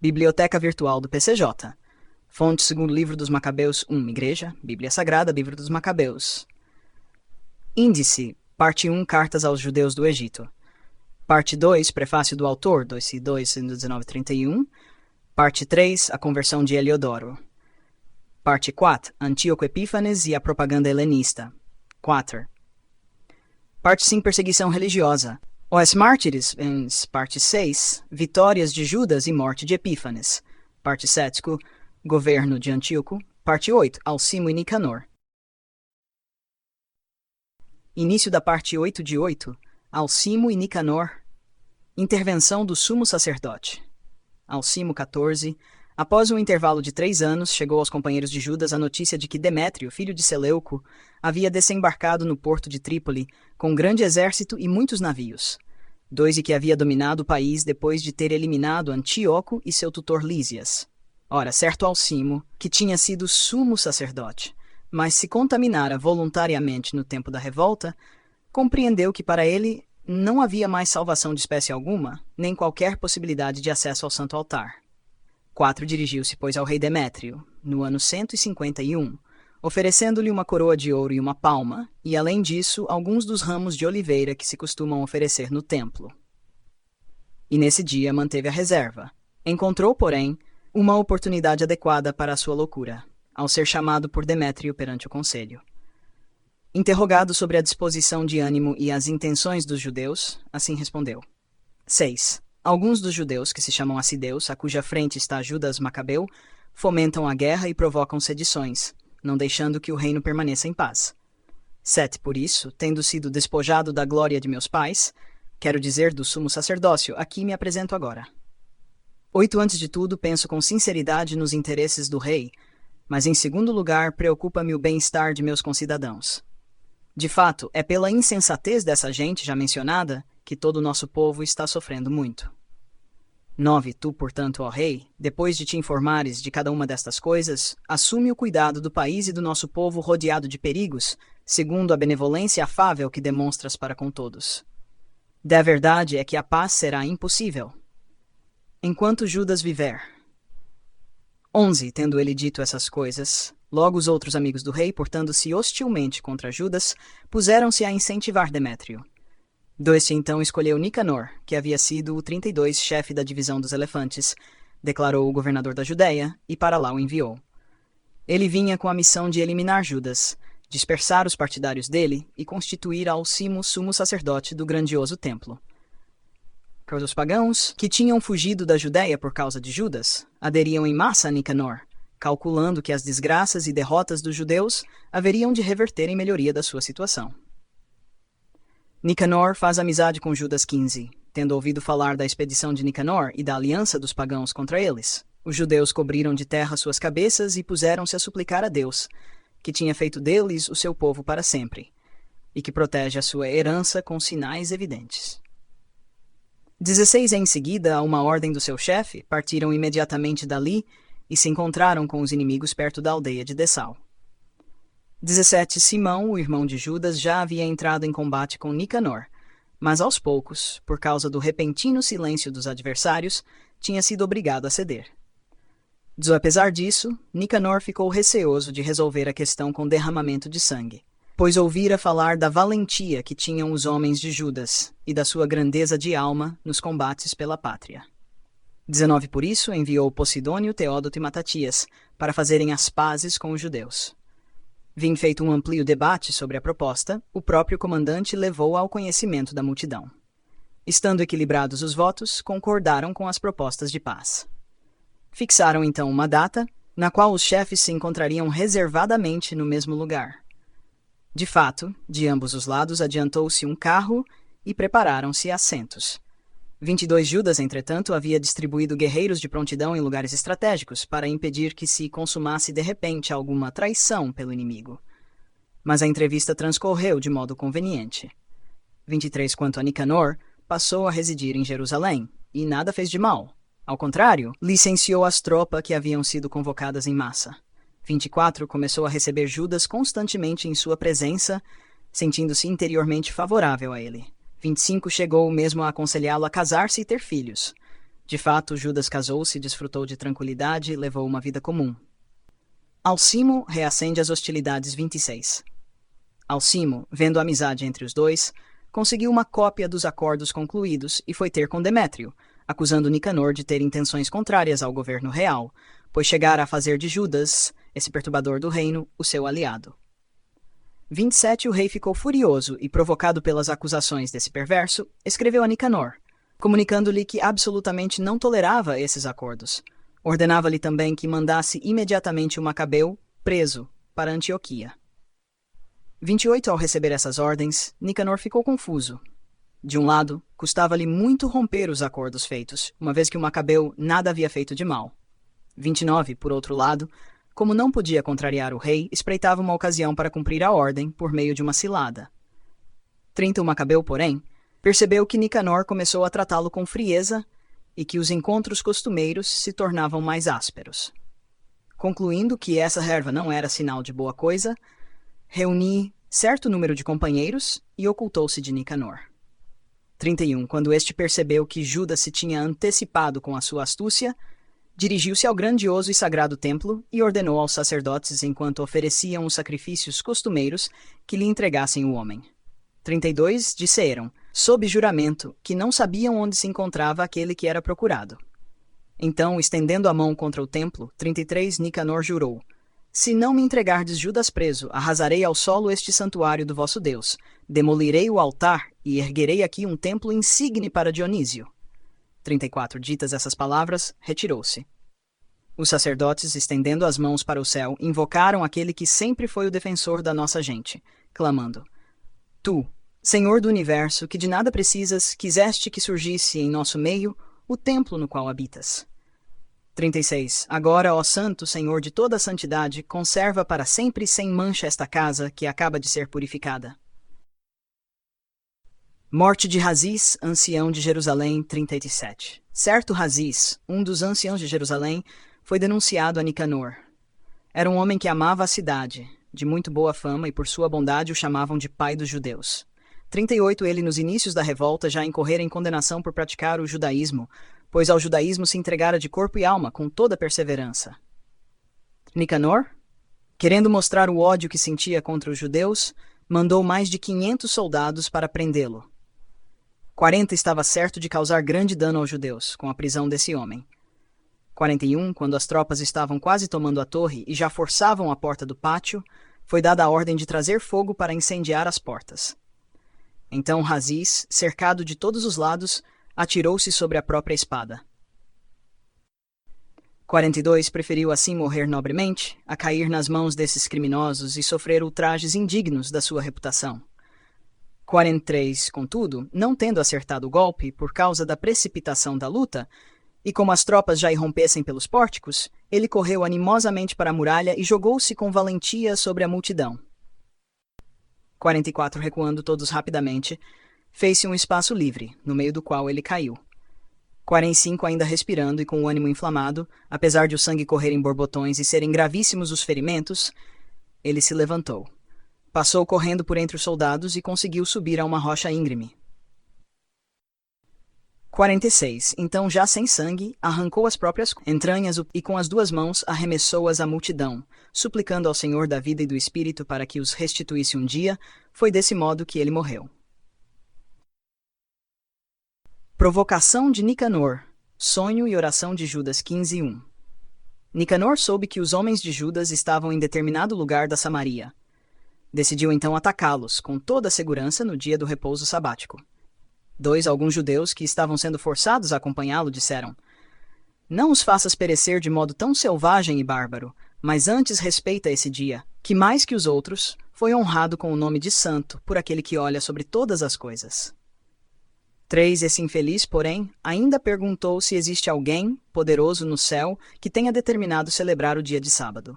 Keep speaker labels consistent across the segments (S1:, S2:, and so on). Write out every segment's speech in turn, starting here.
S1: Biblioteca Virtual do PCJ. Fonte segundo Livro dos Macabeus 1, Igreja, Bíblia Sagrada, Livro dos Macabeus. Índice, parte 1, Cartas aos Judeus do Egito. Parte 2, Prefácio do Autor, 2 11931. Parte 3, A Conversão de Heliodoro. Parte 4, Antíoco Epífanes e a Propaganda Helenista. 4. Parte 5, Perseguição Religiosa. Os Mártires, parte 6, Vitórias de Judas e Morte de Epífanes. Parte 7, Governo de Antíoco. Parte 8, Alcimo e Nicanor. Início da parte 8 de 8, Alcimo e Nicanor. Intervenção do sumo sacerdote. Alcimo 14. Após um intervalo de 3 anos, chegou aos companheiros de Judas a notícia de que Demétrio, filho de Seleuco, havia desembarcado no porto de Trípoli com um grande exército e muitos navios. 2 e que havia dominado o país depois de ter eliminado Antíoco e seu tutor Lísias. Ora, certo Alcimo, que tinha sido sumo sacerdote, mas se contaminara voluntariamente no tempo da revolta, compreendeu que para ele não havia mais salvação de espécie alguma, nem qualquer possibilidade de acesso ao santo altar. 4 dirigiu-se, pois, ao rei Demétrio, no ano 151, oferecendo-lhe uma coroa de ouro e uma palma, e, além disso, alguns dos ramos de oliveira que se costumam oferecer no templo. E nesse dia manteve a reserva. Encontrou, porém, uma oportunidade adequada para a sua loucura, ao ser chamado por Demétrio perante o conselho. Interrogado sobre a disposição de ânimo e as intenções dos judeus, assim respondeu. 6. Alguns dos judeus, que se chamam assideus, a cuja frente está Judas Macabeu, fomentam a guerra e provocam sedições, não deixando que o reino permaneça em paz. 7. Por isso, tendo sido despojado da glória de meus pais, quero dizer do sumo sacerdócio, aqui me apresento agora. 8. Antes de tudo, penso com sinceridade nos interesses do rei, mas em segundo lugar, preocupa-me o bem-estar de meus concidadãos. De fato, é pela insensatez dessa gente já mencionada que todo o nosso povo está sofrendo muito. 9. Tu, portanto, ó rei, depois de te informares de cada uma destas coisas, assume o cuidado do país e do nosso povo rodeado de perigos, segundo a benevolência afável que demonstras para com todos. Da verdade é que a paz será impossível, enquanto Judas viver. 11. Tendo ele dito essas coisas, logo os outros amigos do rei, portando-se hostilmente contra Judas, puseram-se a incentivar Demétrio. 2. Então escolheu Nicanor, que havia sido o 32 chefe da divisão dos elefantes, declarou o governador da Judéia, e para lá o enviou. Ele vinha com a missão de eliminar Judas, dispersar os partidários dele e constituir Alcimo sumo sacerdote do grandioso templo. Os pagãos, que tinham fugido da Judéia por causa de Judas, aderiam em massa a Nicanor, calculando que as desgraças e derrotas dos judeus haveriam de reverter em melhoria da sua situação. Nicanor faz amizade com Judas 15. Tendo ouvido falar da expedição de Nicanor e da aliança dos pagãos contra eles, os judeus cobriram de terra suas cabeças e puseram-se a suplicar a Deus, que tinha feito deles o seu povo para sempre, e que protege a sua herança com sinais evidentes. 16. Em seguida, a uma ordem do seu chefe, partiram imediatamente dali e se encontraram com os inimigos perto da aldeia de Dessau. 17. Simão, o irmão de Judas, já havia entrado em combate com Nicanor, mas aos poucos, por causa do repentino silêncio dos adversários, tinha sido obrigado a ceder. Apesar disso, Nicanor ficou receoso de resolver a questão com derramamento de sangue, pois ouvira falar da valentia que tinham os homens de Judas e da sua grandeza de alma nos combates pela pátria. 19. Por isso, enviou Posidônio, Teódoto e Matatias para fazerem as pazes com os judeus. Vindo feito um amplo debate sobre a proposta, o próprio comandante levou-a ao conhecimento da multidão. Estando equilibrados os votos, concordaram com as propostas de paz. Fixaram então uma data, na qual os chefes se encontrariam reservadamente no mesmo lugar. De fato, de ambos os lados adiantou-se um carro e prepararam-se assentos. 22. Judas, entretanto, havia distribuído guerreiros de prontidão em lugares estratégicos para impedir que se consumasse de repente alguma traição pelo inimigo. Mas a entrevista transcorreu de modo conveniente. 23. Quanto a Nicanor, passou a residir em Jerusalém, e nada fez de mal. Ao contrário, licenciou as tropas que haviam sido convocadas em massa. 24. Começou a receber Judas constantemente em sua presença, sentindo-se interiormente favorável a ele. 25. Chegou mesmo a aconselhá-lo a casar-se e ter filhos. De fato, Judas casou-se, desfrutou de tranquilidade e levou uma vida comum. Alcimo reacende as hostilidades 26. Alcimo, vendo a amizade entre os dois, conseguiu uma cópia dos acordos concluídos e foi ter com Demétrio, acusando Nicanor de ter intenções contrárias ao governo real, pois chegara a fazer de Judas, esse perturbador do reino, o seu aliado. 27. O rei ficou furioso e, provocado pelas acusações desse perverso, escreveu a Nicanor, comunicando-lhe que absolutamente não tolerava esses acordos. Ordenava-lhe também que mandasse imediatamente o Macabeu, preso, para Antioquia. 28. Ao receber essas ordens, Nicanor ficou confuso. De um lado, custava-lhe muito romper os acordos feitos, uma vez que o Macabeu nada havia feito de mal. 29. Por outro lado, como não podia contrariar o rei, espreitava uma ocasião para cumprir a ordem por meio de uma cilada. 30. O Macabeu, porém, percebeu que Nicanor começou a tratá-lo com frieza e que os encontros costumeiros se tornavam mais ásperos. Concluindo que essa erva não era sinal de boa coisa, reuni certo número de companheiros e ocultou-se de Nicanor. 31. Quando este percebeu que Judas se tinha antecipado com a sua astúcia, dirigiu-se ao grandioso e sagrado templo e ordenou aos sacerdotes, enquanto ofereciam os sacrifícios costumeiros, que lhe entregassem o homem. 32. Disseram, sob juramento, que não sabiam onde se encontrava aquele que era procurado. Então, estendendo a mão contra o templo, 33. Nicanor jurou, se não me entregardes Judas preso, arrasarei ao solo este santuário do vosso Deus, demolirei o altar e erguerei aqui um templo insigne para Dionísio. 34. Ditas essas palavras, retirou-se. Os sacerdotes, estendendo as mãos para o céu, invocaram aquele que sempre foi o defensor da nossa gente, clamando, Tu, Senhor do universo, que de nada precisas, quiseste que surgisse em nosso meio o templo no qual habitas. 36. Agora, ó Santo Senhor de toda a santidade, conserva para sempre sem mancha esta casa que acaba de ser purificada. Morte de Razis, ancião de Jerusalém, 37. Certo Razis, um dos anciãos de Jerusalém, foi denunciado a Nicanor. Era um homem que amava a cidade, de muito boa fama, e por sua bondade o chamavam de pai dos judeus. 38. Ele, nos inícios da revolta, já incorrera em condenação por praticar o judaísmo, pois ao judaísmo se entregara de corpo e alma com toda perseverança. Nicanor, querendo mostrar o ódio que sentia contra os judeus, mandou mais de 500 soldados para prendê-lo. 40. Estava certo de causar grande dano aos judeus, com a prisão desse homem. 41. Quando as tropas estavam quase tomando a torre e já forçavam a porta do pátio, foi dada a ordem de trazer fogo para incendiar as portas. Então Razis, cercado de todos os lados, atirou-se sobre a própria espada. 42. Preferiu assim morrer nobremente, a cair nas mãos desses criminosos e sofrer ultrajes indignos da sua reputação. 43. Contudo, não tendo acertado o golpe por causa da precipitação da luta, e como as tropas já irrompessem pelos pórticos, ele correu animosamente para a muralha e jogou-se com valentia sobre a multidão. 44. Recuando todos rapidamente, fez-se um espaço livre, no meio do qual ele caiu. 45. Ainda respirando e com o ânimo inflamado, apesar de o sangue correr em borbotões e serem gravíssimos os ferimentos, ele se levantou. Passou correndo por entre os soldados e conseguiu subir a uma rocha íngreme. 46. Então, já sem sangue, arrancou as próprias entranhas e com as duas mãos arremessou-as à multidão, suplicando ao Senhor da vida e do Espírito para que os restituísse um dia. Foi desse modo que ele morreu. Provocação de Nicanor. Sonho e oração de Judas 15:1. Nicanor soube que os homens de Judas estavam em determinado lugar da Samaria. Decidiu então atacá-los, com toda a segurança, no dia do repouso sabático. 2. Alguns judeus que estavam sendo forçados a acompanhá-lo disseram, não os faças perecer de modo tão selvagem e bárbaro, mas antes respeita esse dia, que mais que os outros, foi honrado com o nome de santo por aquele que olha sobre todas as coisas. 3. Esse infeliz, porém, ainda perguntou se existe alguém, poderoso no céu, que tenha determinado celebrar o dia de sábado.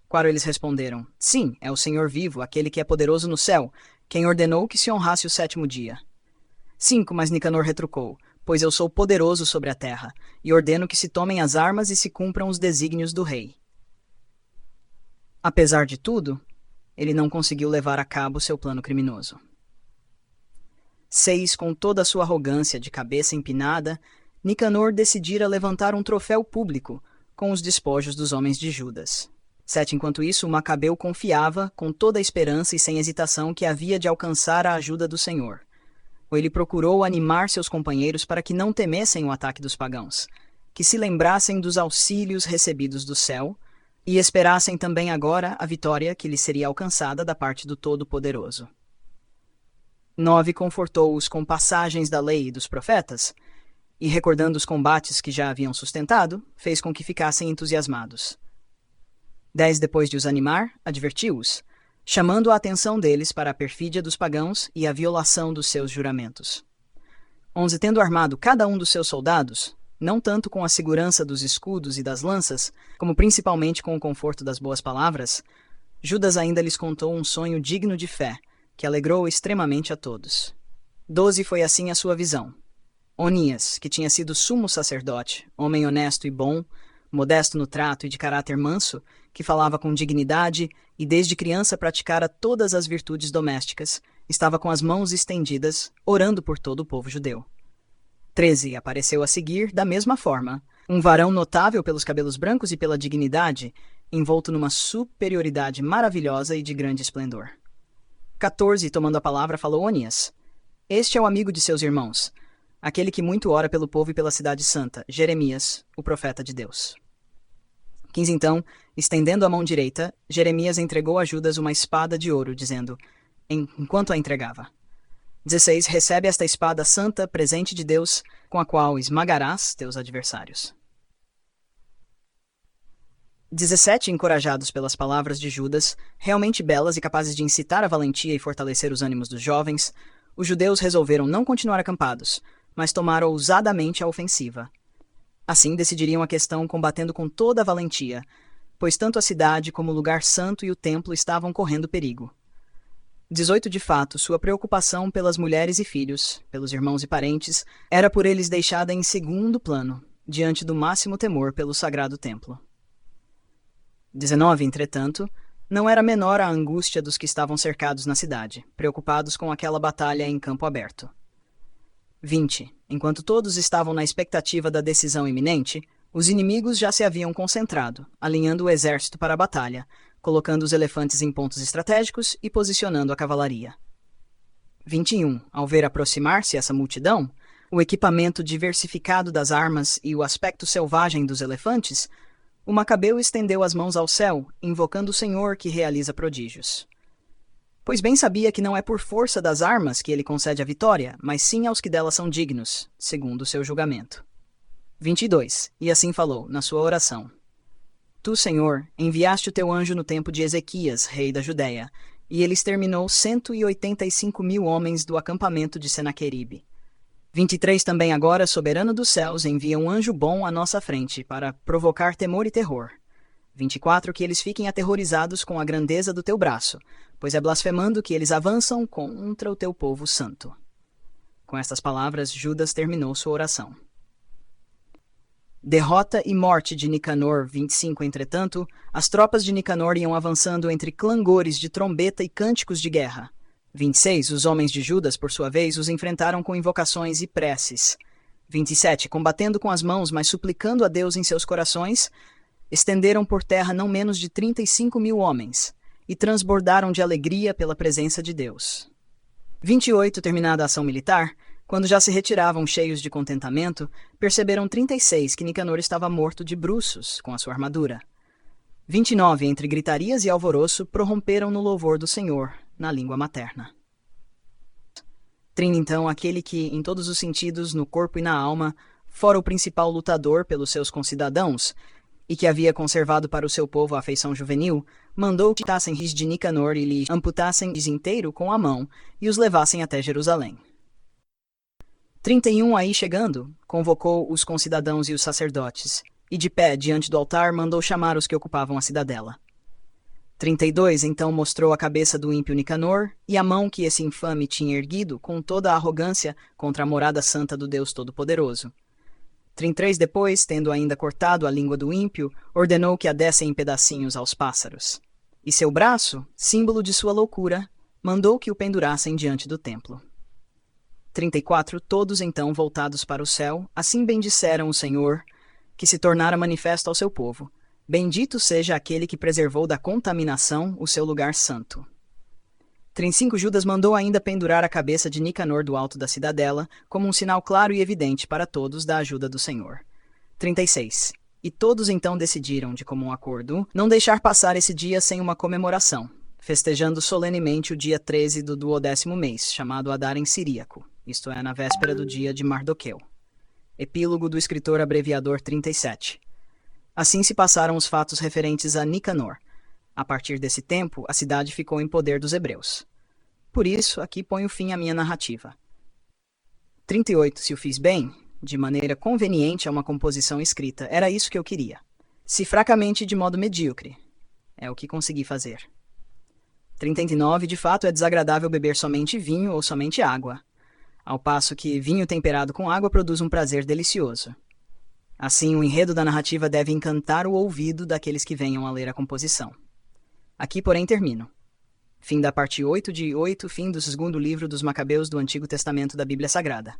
S1: 4. Eles responderam, sim, é o Senhor vivo, aquele que é poderoso no céu, quem ordenou que se honrasse o 7º dia. 5. Mas Nicanor retrucou, pois eu sou poderoso sobre a terra, e ordeno que se tomem as armas e se cumpram os desígnios do rei. Apesar de tudo, ele não conseguiu levar a cabo seu plano criminoso. 6. Com toda a sua arrogância de cabeça empinada, Nicanor decidira levantar um troféu público com os despojos dos homens de Judas. 7. Enquanto isso, Macabeu confiava, com toda a esperança e sem hesitação, que havia de alcançar a ajuda do Senhor. Ele procurou animar seus companheiros para que não temessem o ataque dos pagãos, que se lembrassem dos auxílios recebidos do céu e esperassem também agora a vitória que lhes seria alcançada da parte do Todo-Poderoso. 9. Confortou-os com passagens da lei e dos profetas, e recordando os combates que já haviam sustentado, fez com que ficassem entusiasmados. 10. Depois de os animar, advertiu-os, chamando a atenção deles para a perfídia dos pagãos e a violação dos seus juramentos. 11. Tendo armado cada um dos seus soldados, não tanto com a segurança dos escudos e das lanças, como principalmente com o conforto das boas palavras, Judas ainda lhes contou um sonho digno de fé, que alegrou extremamente a todos. 12. Foi assim a sua visão. Onias, que tinha sido sumo sacerdote, homem honesto e bom, modesto no trato e de caráter manso, que falava com dignidade e desde criança praticara todas as virtudes domésticas, estava com as mãos estendidas, orando por todo o povo judeu. 13. Apareceu a seguir, da mesma forma, um varão notável pelos cabelos brancos e pela dignidade, envolto numa superioridade maravilhosa e de grande esplendor. 14. Tomando a palavra, falou Onias: Este é o amigo de seus irmãos, aquele que muito ora pelo povo e pela cidade santa, Jeremias, o profeta de Deus. 15. Então, estendendo a mão direita, Jeremias entregou a Judas uma espada de ouro, dizendo, enquanto a entregava: 16. Recebe esta espada santa, presente de Deus, com a qual esmagarás teus adversários. 17. Encorajados pelas palavras de Judas, realmente belas e capazes de incitar a valentia e fortalecer os ânimos dos jovens, os judeus resolveram não continuar acampados, mas tomar ousadamente a ofensiva. Assim decidiriam a questão combatendo com toda a valentia, pois tanto a cidade como o lugar santo e o templo estavam correndo perigo. 18. De fato, sua preocupação pelas mulheres e filhos, pelos irmãos e parentes, era por eles deixada em segundo plano, diante do máximo temor pelo sagrado templo. 19. Entretanto, não era menor a angústia dos que estavam cercados na cidade, preocupados com aquela batalha em campo aberto. 20. Enquanto todos estavam na expectativa da decisão iminente, os inimigos já se haviam concentrado, alinhando o exército para a batalha, colocando os elefantes em pontos estratégicos e posicionando a cavalaria. 21. Ao ver aproximar-se essa multidão, o equipamento diversificado das armas e o aspecto selvagem dos elefantes, o Macabeu estendeu as mãos ao céu, invocando o Senhor que realiza prodígios. Pois bem sabia que não é por força das armas que ele concede a vitória, mas sim aos que delas são dignos, segundo o seu julgamento. 22. E assim falou, na sua oração: Tu, Senhor, enviaste o teu anjo no tempo de Ezequias, rei da Judéia, e ele exterminou 185.000 homens do acampamento de Senaqueribe. 23. Também agora, soberano dos céus, envia um anjo bom à nossa frente, para provocar temor e terror. 24. Que eles fiquem aterrorizados com a grandeza do teu braço, pois é blasfemando que eles avançam contra o teu povo santo. Com estas palavras, Judas terminou sua oração. Derrota e morte de Nicanor. 25. Entretanto, as tropas de Nicanor iam avançando entre clangores de trombeta e cânticos de guerra. 26. Os homens de Judas, por sua vez, os enfrentaram com invocações e preces. 27. Combatendo com as mãos, mas suplicando a Deus em seus corações, estenderam por terra não menos de 35.000 homens, e transbordaram de alegria pela presença de Deus. 28. Terminada a ação militar, quando já se retiravam cheios de contentamento, perceberam 36 que Nicanor estava morto de bruços com a sua armadura. 29. Entre gritarias e alvoroço, prorromperam no louvor do Senhor, na língua materna. 30. Então, aquele que, em todos os sentidos, no corpo e na alma, fora o principal lutador pelos seus concidadãos, e que havia conservado para o seu povo a afeição juvenil, mandou que tirassem ris de Nicanor e lhe amputassem inteiro com a mão e os levassem até Jerusalém. 31. Aí chegando, convocou os concidadãos e os sacerdotes, e de pé diante do altar mandou chamar os que ocupavam a cidadela. 32. Então mostrou a cabeça do ímpio Nicanor e a mão que esse infame tinha erguido com toda a arrogância contra a morada santa do Deus Todo-Poderoso. 33. Depois, tendo ainda cortado a língua do ímpio, ordenou que a dessem em pedacinhos aos pássaros. E seu braço, símbolo de sua loucura, mandou que o pendurassem diante do templo. 34. Todos então voltados para o céu, assim bendisseram o Senhor, que se tornara manifesto ao seu povo. Bendito seja aquele que preservou da contaminação o seu lugar santo. 35. Judas mandou ainda pendurar a cabeça de Nicanor do alto da cidadela, como um sinal claro e evidente para todos da ajuda do Senhor. 36. E todos então decidiram, de comum acordo, não deixar passar esse dia sem uma comemoração, festejando solenemente o dia 13 do 12º mês, chamado Adar em Siríaco, isto é, na véspera do dia de Mardoqueu. Epílogo do escritor abreviador 37. Assim se passaram os fatos referentes a Nicanor. A partir desse tempo, a cidade ficou em poder dos hebreus. Por isso, aqui ponho fim à minha narrativa. 38. Se o fiz bem, de maneira conveniente a uma composição escrita, era isso que eu queria. Se fracamente, de modo medíocre, é o que consegui fazer. 39. De fato, é desagradável beber somente vinho ou somente água, ao passo que vinho temperado com água produz um prazer delicioso. Assim, o enredo da narrativa deve encantar o ouvido daqueles que venham a ler a composição. Aqui, porém, termino. Fim da parte 8 de 8, fim do segundo livro dos Macabeus do Antigo Testamento da Bíblia Sagrada.